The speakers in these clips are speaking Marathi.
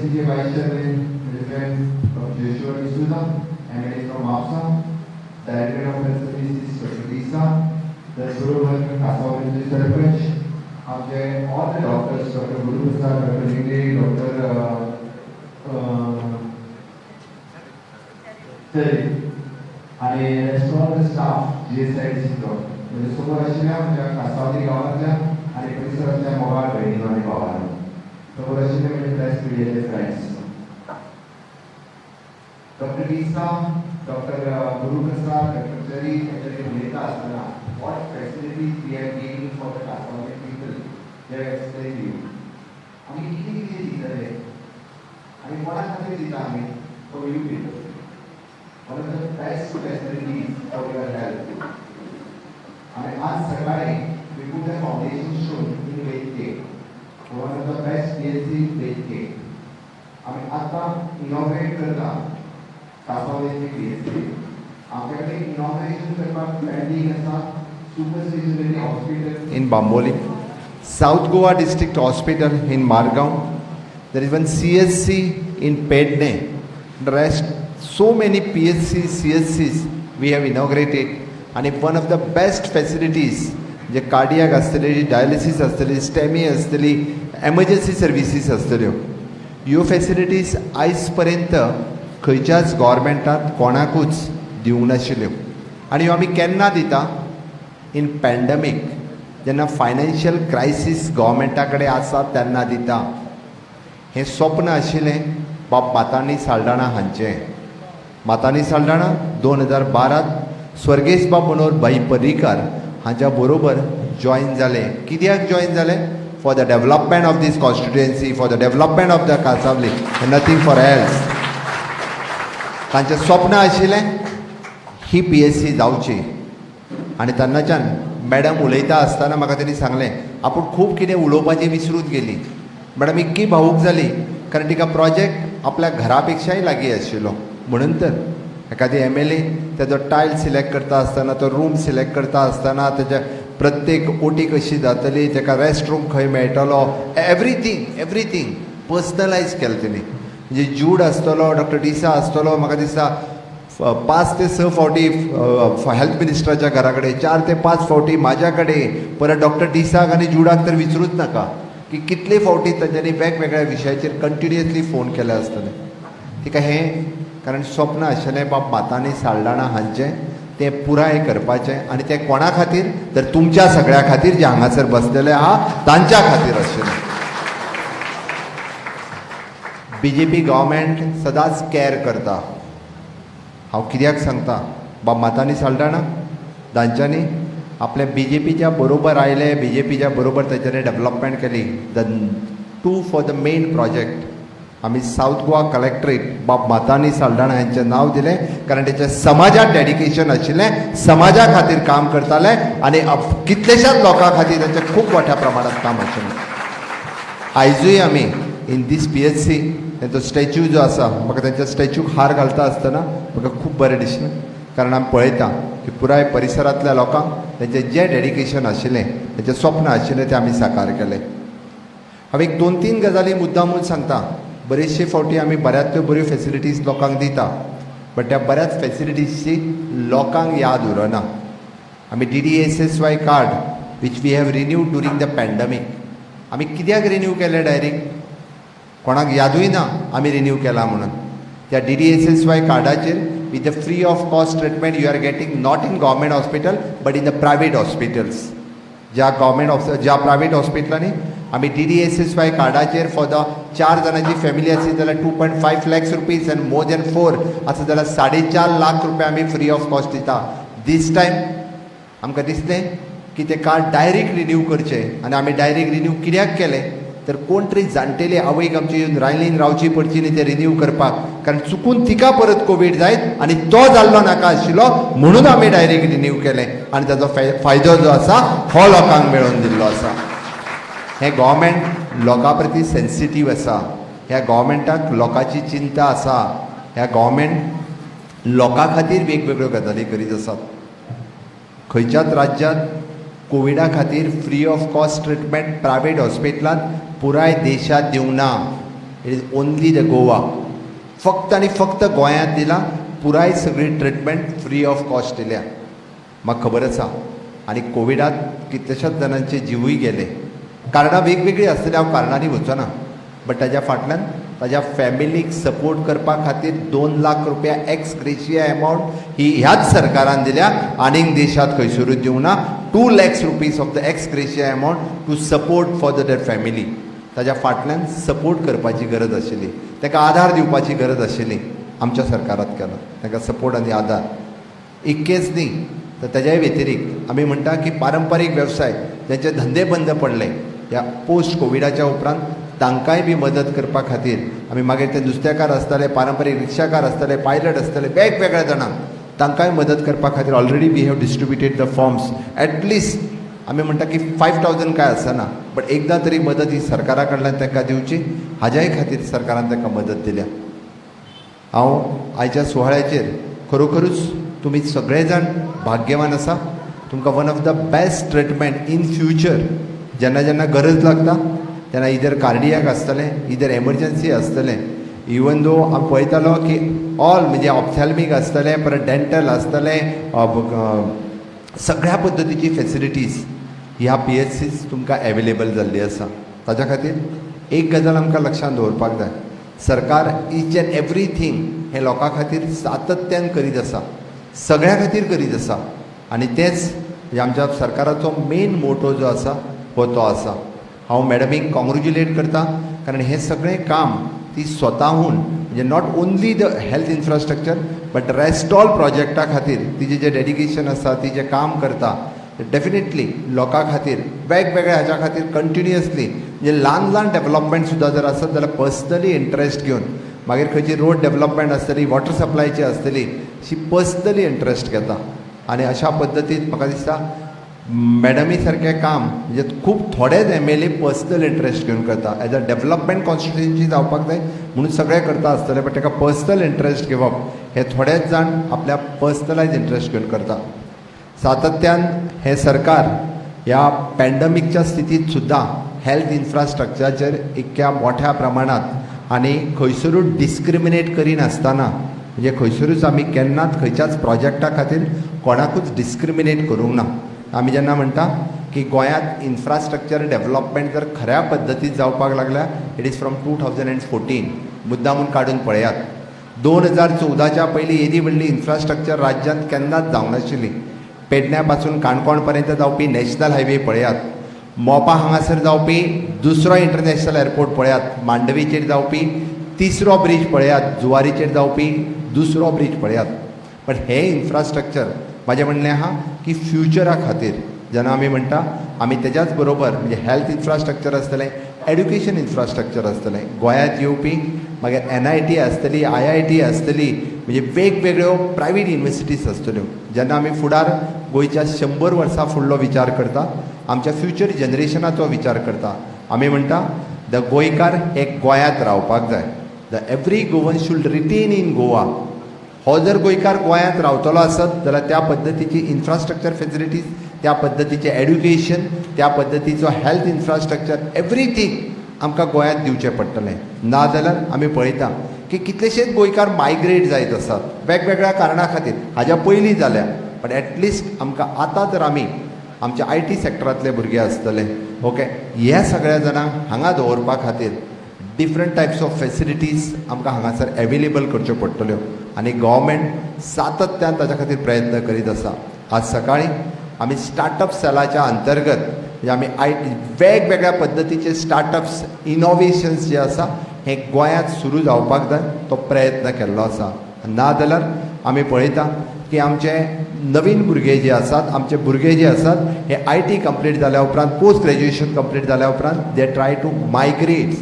Vice Chairman, President of Joshua D'Souza, MLA from APSA, Director of Health Services, Dr. Lisa, the Suruvan Cansaulim Sarpanch, all the doctors, Dr. Guru Prasad, Dr. Lingre, Dr. आणि रेस्टॉरंट स्टाफ GSIDC म्हणजे समोर असलेल्या म्हणजे कासावली गावातल्या आणि परिसरातल्या मोबाईल बहिणी आणि भावांना समोर असलेले म्हणजे प्रेस मीडियाचे friends doctor लीसा doctor Guru Prasad doctor जरी यांच्याकडे उलयता असताना what facilities we are giving for the Cansaulim people they have explained you आम्ही किती दिले आणि कोणा खातीर दिता आम्ही for you people one of the best facilities for your health. And आज सकाळी we put the foundation stone in Vedke, one of the best PSC in Vedke. आम्ही आता inaugurate करता कासावलीची PSC. आमच्याकडे inauguration करपाक pending असा super specialty hospital in Bamboli, South Goa District Hospital in Margaon. There is one CSC in Pedne. The rest so many PSCs, CSCs we have inaugurated and one of the best facilities जे कार्डियाक आसतली डायलिसीस आसतली स्टेमी आसतली एमर्जन्सी सर्विसीस आसतल्यो ह्यो फॅसिलिटीज आयज पर्यंत खंयच्याच गव्हर्मेंटान कोणाकूच दिवंक नाशिल्ल्यो आनी ह्यो आमी केन्ना दिता इन पॅन्डमीक जेन्ना फायनान्शियल क्रायसीस गव्हर्मेंटा कडेन आसा तेन्ना दिता हें स्वप्न आशिल्लें बाब मातांनी साल्डाणा हांचें मातांनी साल्डाणा 2012 स्वर्गेश बाब मनोहर भाई पर्रीकार हांच्या बरोबर जॉइन जाले कित्याक जॉइन जाले for the development of this constituency for the development of the Cansaulim nothing for else तांचें स्वप्न आशिल्लें ही PSC जावची आनी तेन्नाच्यान मॅडम उलयता आसतना म्हाका तेणी सांगलें आपूण खूब कितें उलोवपाचें विसरून गेली मॅडम इतकी भावूक जाली कारण तिका प्रोजेक्ट आपल्या घरा पेक्षाय लागीं आशिल्लो म्हणून तर एखादी MLA तेजो टायल सिलेक्ट करता आसतना तो रूम सिलेक्ट करता आसतना तेज्या प्रत्येक ओटी कशी जातली तेका रेस्ट रूम खंय मेळटलो एवरीथींग पर्सनलायज केलें तेणी म्हणजे जूड आसतलो डॉक्टर डिसा आसतलो म्हाका दिसता 5 ते 6 फावटी हेल्थ मिनिस्टराच्या घरा कडेन 4 ते 5 फावटी म्हाज्या कडेन परत डॉक्टर डिसाक आनी जुडाक तर विचारूच नाका की कितले फावटी तांच्यांनी वेगवेगळ्या विशयाचेर कंटिन्युअसली फोन केले आसतले तिका हें कारण स्वप्न आशिल्लें बाब मातांनी साल्डाणा हांचें तें पुराय करपाचें आनी तें कोणा खातीर तर तुमच्या सगळ्या खातीर जे हांगासर बसलेले आहा तांच्या खातीर आशिल्लें BJP गव्हर्मेंट सदांच कॅर करता हांव कित्याक सांगता बाब मातांनी साल्डाणा तांच्यांनी आपल्या BJPच्या बरोबर आयले BJPच्या बरोबर तांच्यांनी डेव्हलपमेंट केली फॉर द मेन प्रोजेक्ट आमी साऊथ गोवा कलेक्टरेट बाब मातांनी साल्डाणा हांचें नांव दिलें कारण तेचें समाजाक डेडिकेशन आशिल्लें समाजा खातीर काम करताले आनी कितलेशाच लोकां खातीर तांचें खूब मोठ्या प्रमाणांत काम आशिल्लें आयजूय आमी इन दीस PSC तेंचो स्टॅच्यू जो आसा म्हाका तेंच्या स्टॅच्यूक हार घालता आसतना म्हाका खूब बरें दिसलें कारण आमी पळयता की पुराय परिसरांतल्या लोकांक तेंचें जें डेडिकेशन आशिल्लें तेंचें स्वप्न आशिल्लें तें आमी साकार केलें हांव एक 2-3 गजाली मुद्दामून सांगता बरेचशे फावटी आमी बऱ्यांतल्यो बऱ्यो फॅसिलिटीज लोकांक दिता बट त्या बऱ्याच फॅसिलिटीजची लोकांक याद उरना आमी DDSSY card which we have renewed during the pandemic आमी कित्याक रिन्यू केलें डायरेक्ट कोणाक यादूय ना आमी रिन्यू केला म्हणून त्या DDSSY कार्डाचेर with the free of cost treatment you are getting not in government hospital but in the private hospitals ज्या प्रायवेट हॉस्पिटलांनी आमी DDSSY कार्डाचेर फॉर द 4 जाणांची फॅमिली आसली जाल्यार 2.5 lakhs रुपीज आनी मोर दॅन 4 आसा जाल्यार 4.5 लाख रुपया आमी फ्री ऑफ कॉस्ट दिता दीस टायम आमकां दिसलें की तें कार्ड डायरेक्ट रिन्यू करचें आनी आमी डायरेक्ट रिन्यू कित्याक केलें तर कोण तरी जाणटेली आवयक आमची येवन रायलीन रावची पडची न्ही तें रिन्यू करपाक कारण चुकून तिका परत कोवीड जायत आनी तो जाल्लो नाका आशिल्लो म्हणून आमी डायरेक्ट रिन्यू केलें आनी ताचो फायदो जो आसा हो लोकांक मेळोवन दिल्लो आसा हे गव्हर्मेंट लोकां प्रती सेन्सिटीव आसा ह्या गव्हर्मेंटाक लोकांची चिंता आसा ह्या गव्हर्मेंट लोकां खातीर वेगवेगळ्यो गजाली करीत आसात खंयच्याच राज्यांत कोविडा खातीर free of cost treatment private हॉस्पिटलांत पुराय देशात दिवंक ना it is only the Goa. फक्त आणि फक्त गोंयांत दिला, पुराय सगळी ट्रिटमेंट फ्री ऑफ कॉस्ट दिल्या. म्हाका खबर आसा. आनी कोविडांत कितलेशेच जाणांचे जिवूय गेले. कारणां वेगवेगळी आसतली, हांव कारणांनी वचना, बट ताज्या फाटल्यान ताज्या फॅमिलीक सपोर्ट करपा खातीर 2 लाख रुपया एक्स ग्रेशिया अमावंट ही ह्याच सरकारान दिल्या. आनीक देशांत खंयसरूच दिवंक ना. 2 lakhs rupees of the ex gratia amount to support for the dead family. ताज्या फाटल्यान सपोर्ट करपाची गरज आशिल्ली, ताका आधार दिवपाची गरज आशिल्ली. आमच्या सरकारात केलो ताका सपोर्ट आनी आधार. इतकेच न्ही तर ताज्याय व्यतिरिक्त आमी म्हणटा की पारंपारीक वेवसाय ज्यांचे धंदे बंद पडले ह्या पोस्ट कोविडाच्या उपरांत तांकांय बी मदत करपा खातीर आमी मागीर ते नुस्तेकार आसतले, पारंपारीक रिक्षाकार आसतले, पायलट आसतले, वेगवेगळ्या जाणांक तांकांय मदत करपा खातीर already we have distributed the forms. At least आमी म्हणटा की 5,000 काय आसना, बट एकदां तरी मदत ही सरकारा कडल्यान तांकां दिवची, हाज्याय खातीर सरकारान तांकां मदत दिल्या. हांव आयच्या सुवाळ्याचेर खरोखरूच तुमी सगळे जाण भाग्यवान आसा. तुमकां one of the best treatment in future जेन्ना जेन्ना गरज लागता तेन्ना इधर कार्डियाक आसतलें, इधर एमर्जन्सी आसतलें. इवन दो हांव पळयतालो की ऑल म्हणजे ऑप्थॅल्मीक आसतलें, परत डेंटल आसतलें, सगळ्या पद्दतीची फेसिलिटीज ह्या PHCs तुमकां एवेलेबल जाल्ली आसा. ताच्या खातीर एक गजाल आमकां लक्षांत दवरपाक जाय, सरकार ईच एंड एवरीथींग हे लोकां खातीर सातत्यान करीत आसा, सगळ्या खातीर करीत आसा. आनी तेच म्हणजे आमच्या सरकाराचो मेन मोटो जो आसा हो तो आसा. हांव मॅडमीक कॉंग्रेच्युलेट करता, कारण हे सगळें काम ती स्वताहून म्हणजे not only the health infrastructure but rest all प्रोजेक्टा खातीर तिजें जें डेडिकेशन आसा, ती जें काम करता, डेफिनेटली लोकां खातीर वेगवेगळ्या हाच्या खातीर कंटिन्युअसली म्हणजे ल्हान ल्हान डेव्हलपमेंट सुद्दां जर आसत जाल्यार पर्सनली इंट्रस्ट घेवन मागीर खंयची रोड डेव्हलपमेंट आसतली, वॉटर सप्लायची आसतली, शी पर्सनली इंट्रस्ट घेता. आनी अशा पद्दतीन म्हाका दिसता मॅडमी सारकें काम म्हणजे खूब थोडेच MLA पर्सनल इंट्रस्ट घेवन करता. एज अ डेव्हलपमेंट कॉन्स्टिट्युएन्सी जावपाक जाय म्हणून सगळें करता आसतलें, बट ताका पर्सनल इंट्रस्ट घेवप हे थोडेच जाण आपल्या पर्सनलायज इंट्रस्ट घेवन करता. सातत्यान हे सरकार ह्या पॅन्डमिकच्या स्थितीत सुद्दां हेल्थ इन्फ्रास्ट्रक्चराचेर इतक्या मोठ्या प्रमाणात आनी खंयसरूच डिस्क्रिमिनेट करिनासतना म्हणजे खंयसरूच आमी केन्नाच खंयच्याच प्रोजेक्टा खातीर कोणाकूच डिस्क्रिमिनेट करूंक ना. आमी जेन्ना म्हणटा की गोंयांत इन्फ्रास्ट्रक्चर डेव्हलपमेंट जर खऱ्या पद्दतीन जावपाक लागल्या, इट इज फ्रॉम 2014. मुद्दामून काडून पळयात. 2014च्या पयलीं येदी व्हडली इन्फ्रास्ट्रक्चर राज्यांत केन्नाच जावंक नाशिल्ली. पेडण्या पासून काणकोण पर्यंत जावपी नॅशनल हायवे पळयात, मोपा हांगासर जावपी दुसरो इंटरनॅशनल एअरपोर्ट पळयात, मांडवीचेर जावपी तिसरो ब्रीज पळयात, जुवारीचेर जावपी दुसरो ब्रीज पळयात. पण हे इन्फ्रास्ट्रक्चर म्हाजें म्हणणें आहा की फ्युचरा खातीर जेन्ना आमी म्हणटा आमी तेज्याच बरोबर म्हणजे हेल्थ इन्फ्रास्ट्रक्चर आसतलें, एड्युकेशन इन्फ्रास्ट्रक्चर आसतलें. गोंयांत येवपी मागीर NIT आसतली, IIT आसतली, म्हणजे वेगवेगळ्यो प्रायवेट युनिवर्सिटीज आसतल्यो. जेन्ना आमी फुडार गोंयच्या 100 वर्सां फुडलो विचार करता, आमच्या फ्युचर जनरेशनाचो विचार करता, आमी म्हणटा द गोंयकार हे गोंयांत रावपाक जाय. The every Goan should retain in Goa. हो जर गोंयकार गोंयांत रावतलो आसत जाल्यार त्या पद्दतीची इन्फ्रास्ट्रक्चर फेसिलिटीज, त्या पद्दतीचें एड्युकेशन, त्या पद्दतीचो हेल्थ इन्फ्रास्ट्रक्चर, एवरीथींग आमकां गोंयांत दिवचें पडटलें. नाजाल्यार आमी पळयता की कितलेशेच गोंयकार मायग्रेट जायत आसात वेगवेगळ्या कारणां खातीर. हाज्या पयलीं जाल्या, बट एटलिस्ट आमकां आतां तर आमी आमच्या IT सॅक्टरांतले भुरगे आसतले, ओके, ह्या सगळ्या जाणांक हांगा दवरपा खातीर डिफरंट टायप्स ऑफ फेसिलिटीज आमकां हांगासर एवेलेबल करच्यो पडटल्यो. आनी गव्हर्मेंट सातत्यान ताच्या खातीर प्रयत्न करीत आसा. आज सकाळीं आमी स्टार्टअप सेलाच्या अंतर्गत म्हणजे आमी वेगवेगळ्या पद्दतीचे स्टार्टअप्स इनोव्हेशन्स जे आसा हे गोंयांत सुरू जावपाक जाय तो प्रयत्न केल्लो आसा. नाजाल्यार आमी पळयता की आमचे नवीन भुरगे जे आसात, आमचे भुरगे जे आसात हे IT कंप्लीट जाल्या उपरांत, पोस्ट ग्रॅज्युएशन कंप्लीट जाल्या उपरांत they try to migrate.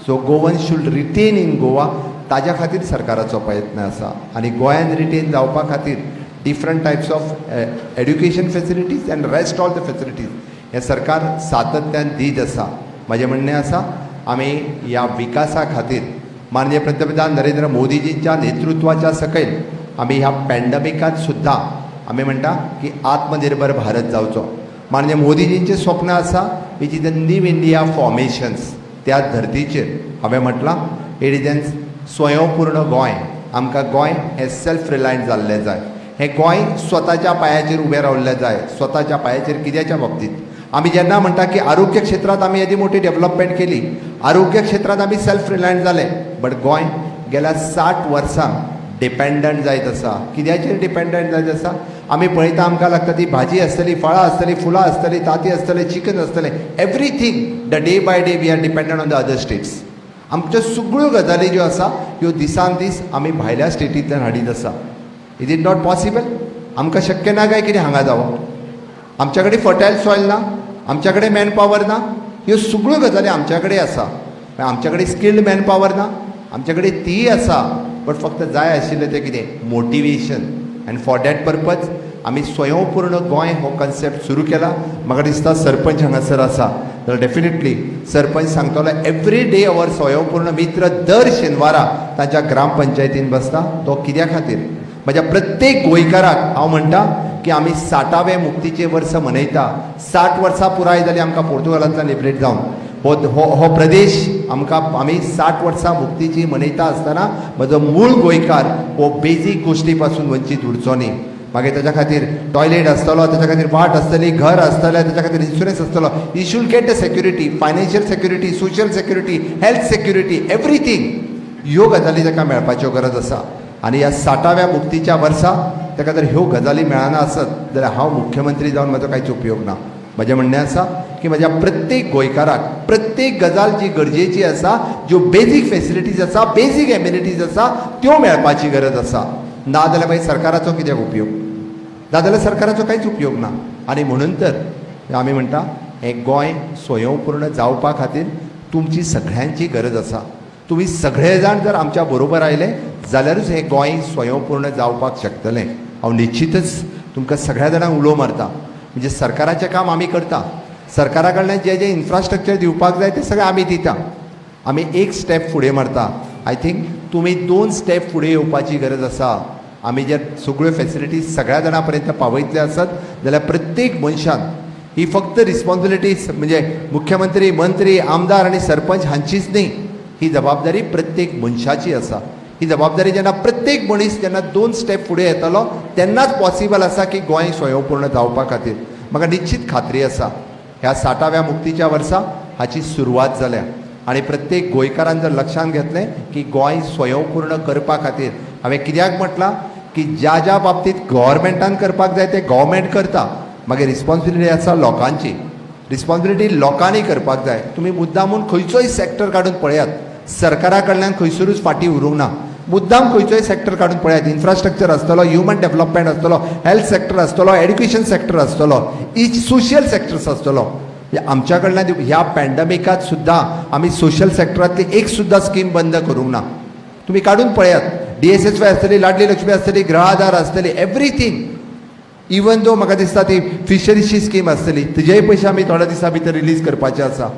So Goan should retain in Goa. ताज्या खातीर सरकाराचो प्रयत्न आसा. आनी गोंयांत रिटेन जावपा खातीर different types of education facilities end rest all the facilities हे सरकार सातत्यान दीत आसा. म्हजें म्हणणें आसा आमी ह्या विकासा खातीर माननीय पंतप्रधान नरेंद्र मोदीजींच्या नेतृत्वाच्या सकयल आमी ह्या पॅन्डमिकांत सुद्दां आमी म्हणटा की आत्मनिर्भर भारत जावचो. माननीय मोदीजींचें स्वप्न आसा which is the new India formations. त्या धर्तीचेर हांवें म्हटलां एडिजन स्वयंपूर्ण गोंय आमकां गोंय हें सेल्फ रिलायंट जाल्लें जाय. हें गोंय स्वताच्या पांयाचेर उबें रावल्लें जाय. स्वताच्या पांयाचेर कित्याच्या बाबतींत आमी जेन्ना म्हणटा की आरोग्य क्षेत्रांत आमी येदी मोठी डेव्हलपमेंट केली, आरोग्य क्षेत्रांत आमी सेल्फ रिलायंट जाले, बट गोंय गेल्या 60 वर्सां डिपेंडंट जायत आसा. कित्याचेर डिपेंडंट जायत आसा? आमी पळयता आमकां लागता ती भाजी आसतली, फळां आसतली, फुलां आसतली, तांती आसतले, चिकन आसतलें, everything the day by day we are dependent on the other states. आमच्यो सगळ्यो गजाली ज्यो आसा ह्यो दिसान दीस आमी भायल्या स्टेटींतल्यान हाडीत आसा. Is it not possible? आमकां शक्य ना काय कितें हांगा जावप? आमच्या कडेन फर्टायल सॉयल ना, आमच्या कडेन मॅन पॉवर ना, ह्यो सगळ्यो गजाली आमच्या कडेन आसा. आमच्या कडेन स्किल्ड मॅन पॉवर ना, आमच्या कडेन तीय आसा, बट फक्त जाय आशिल्लें तें कितें? Motivation. And for that purpose आमी स्वयंपूर्ण गोंय हो कन्सेप्ट सुरू केला. म्हाका दिसता सरपंच हांगासर आसा जाल्यार डेफिनेटली सरपंच सांगतलो एवरी डे अवर स्वयंपूर्ण मित्र दर शेनवारा तांच्या ग्रामपंचायतीन बसता. तो कित्या खातीर? म्हज्या प्रत्येक गोंयकाराक हांव म्हणटा की आमी 60वें मुक्तीचें वर्स मनयता. 60 वर्सां पुराय जाली आमकां पोर्तुगालांतल्यान लिबरेट जावन. हो प्रदेश आमी 60 वर्सां मुक्तीची मनयता आसतना म्हजो मूळ गोंयकार हो बेजीक गोश्टी पासून वंचीत उरचो न्ही. मागीर ताच्या खातीर टॉयलेट आसतलो, ताच्या खातीर वाट आसतली, घर आसतलें, ताच्या खातीर इन्शुरन्स आसतलो. He should get a security, financial security, social security, health security, everything. ह्यो गजाली ताका मेळपाच्यो गरज आसा. आनी ह्या 60व्या मुक्तीच्या वर्सा ताका जर ह्यो गजाली मेळना आसत जाल्यार हांव मुख्यमंत्री जावन म्हजो कांयच उपयोग ना. म्हजें म्हणणें आसा की म्हज्या प्रत्येक गोंयकाराक प्रत्येक गजाल जी गरजेची आसा, ज्यो बेजीक फेसिलिटीज आसा, बेजीक एम्युनिटीज आसा, त्यो मेळपाची गरज आसा. ना जाल्यार मागीर सरकाराचो कित्याक उपयोग? ना जाल्यार सरकाराचो कांयच उपयोग ना. आनी म्हणून तर आमी म्हणटा हें गोंय स्वयंपूर्ण जावपा खातीर तुमची सगळ्यांची गरज आसा. तुमी सगळे जाण जर आमच्या बरोबर आयले जाल्यारूच हें गोंय स्वयंपूर्ण जावपाक शकतलें. हांव निश्चितच तुमकां सगळ्या जाणांक उलो मारता. म्हणजे सरकाराचें काम आमी करता, सरकारा कडल्यान जें इन्फ्रास्ट्रक्चर दिवपाक जाय तें सगळें आमी दिता. आमी एक स्टेप फुडें मारता. आय थिंक तुमी 2 स्टेप फुडें येवपाची गरज आसा. आमी जर सगळ्यो फेसिलिटीज सगळ्या जाणां पर्यंत पावयतले आसत जाल्यार प्रत्येक मनशान ही फक्त रिस्पॉन्सिबिलिटी म्हणजे मुख्यमंत्री, मंत्री, आमदार आनी सरपंच हांचीच न्ही. ही जबाबदारी प्रत्येक मनशाची आसा. ही जबाबदारी जेन्ना प्रत्येक मनीस जेन्ना 2 स्टेप फुडें येतलो तेन्नाच पॉसिबल आसा की गोंय स्वयंपूर्ण जावपा खातीर. म्हाका निश्चित खात्री आसा ह्या 60व्या मुक्तीच्या वर्सा हाची सुरवात जाल्या. आनी प्रत्येक गोंयकारान जर लक्षांत घेतलें की गोंय स्वयंपूर्ण करपा खातीर हांवें कित्याक म्हटलां की ज्या ज्या बाबतींत गव्हर्मेंटान करपाक जाय तें गव्हर्मेंट करता. मागीर रिस्पॉन्सिबिलिटी आसा लोकांची. रिस्पॉन्सिबिलिटी लोकांनी करपाक जाय. तुमी मुद्दामून खंयचोय सॅक्टर काडून पळयात, सरकारा कडल्यान खंयसरूच फाटीं उरूंक ना. मुद्दाम खंयचोय सॅक्टर काडून पळयात. इन्फ्रास्ट्रक्चर आसतलो, ह्युमन डेव्हलपमेंट आसतलो, हेल्थ सॅक्टर आसतलो, एड्युकेशन सॅक्टर आसतलो, इच सोशियल सॅक्टर्स आसतलो. आमच्या कडल्यान ह्या पॅन्डमिकात सुद्दां आमी सोशल सॅक्टरांतली एक सुद्दां स्कीम बंद करूंक ना. तुमी काडून पळयात. DSSY आसतली, लाडली लक्ष्मी आसतली, गृह आधार आसतली, एवरीथींग. इवन दो म्हाका दिसता ती फिशरीची स्कीम आसतली, तुजेय पयशे आमी थोड्या दिसा भितर रिलीज करपाचे आसा.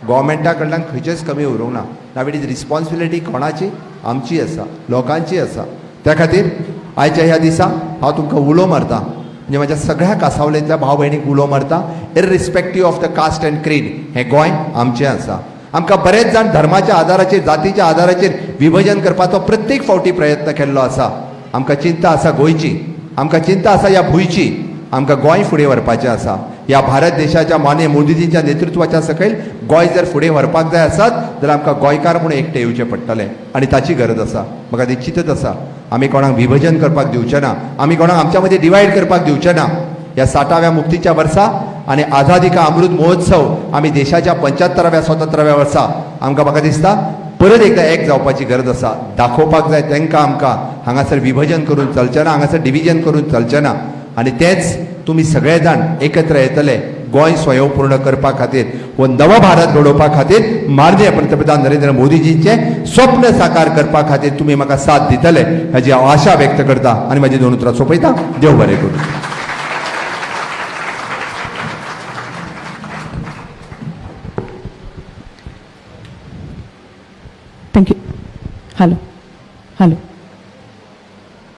गव्हर्मेंटा कडल्यान खंयचेच कमी उरूंक ना. नाव इट इज रिस्पॉन्सिबिलिटी कोणाची? आमची आसा, लोकांची आसा. त्या खातीर आयच्या ह्या दिसा हांव तुमकां उलो मारता, म्हणजे म्हाज्या सगळ्या कांसावलेंतल्या भाव भयणीक उलो मारता. इररिस्पेक्टीव ऑफ द कास्ट अँड क्रीड हें गोंय आमचें आसा. आमकां बरेच जाण धर्माच्या आदाराचेर, जातीच्या आदाराचेर विभजन करपाचो प्रत्येक फावटी प्रयत्न केल्लो आसा. आमकां चिंता आसा गोंयची, आमकां चिंता आसा ह्या भुंयची. आमकां गोंय फुडें व्हरपाचें आसा. ह्या भारत देशाच्या माननीय मोदीजींच्या नेतृत्वाच्या सकयल गोंय जर फुडें व्हरपाक जाय आसत जाल्यार आमकां गोंयकार म्हणून एकटे येवचें पडटलें आनी ताची गरज आसा. म्हाका निश्चितच आसा आमी कोणाक विभजन करपाक दिवचे ना. आमी कोणाक आमच्या मदीं डिवायड करपाक दिवचे ना. ह्या 60व्या मुक्तीच्या वर्सा आनी आझादी का अमृत महोत्सव आमी देशाच्या 75व्या स्वातंत्र्याव्या वर्सा आमकां म्हाका दिसता परत एकदा एक जावपाची गरज आसा. दाखोवपाक जाय तांकां आमकां हांगासर विभजन करून चलचें ना, हांगासर डिविजन करून चलचें ना. आनी तेंच तुमी सगळे जाण एकत्र येतले गोंय स्वयंपूर्ण करपा खातीर, हो नवो भारत घडोवपा खातीर, माननीय पंतप्रधान नरेंद्र मोदीजींचें स्वप्न साकार करपा खातीर तुमी म्हाका साथ दितले हाची हांव आशा व्यक्त करता आनी म्हाजी 2 उतरां सोंपयता. देव बरें करूं. थँक्यू. हॅलो.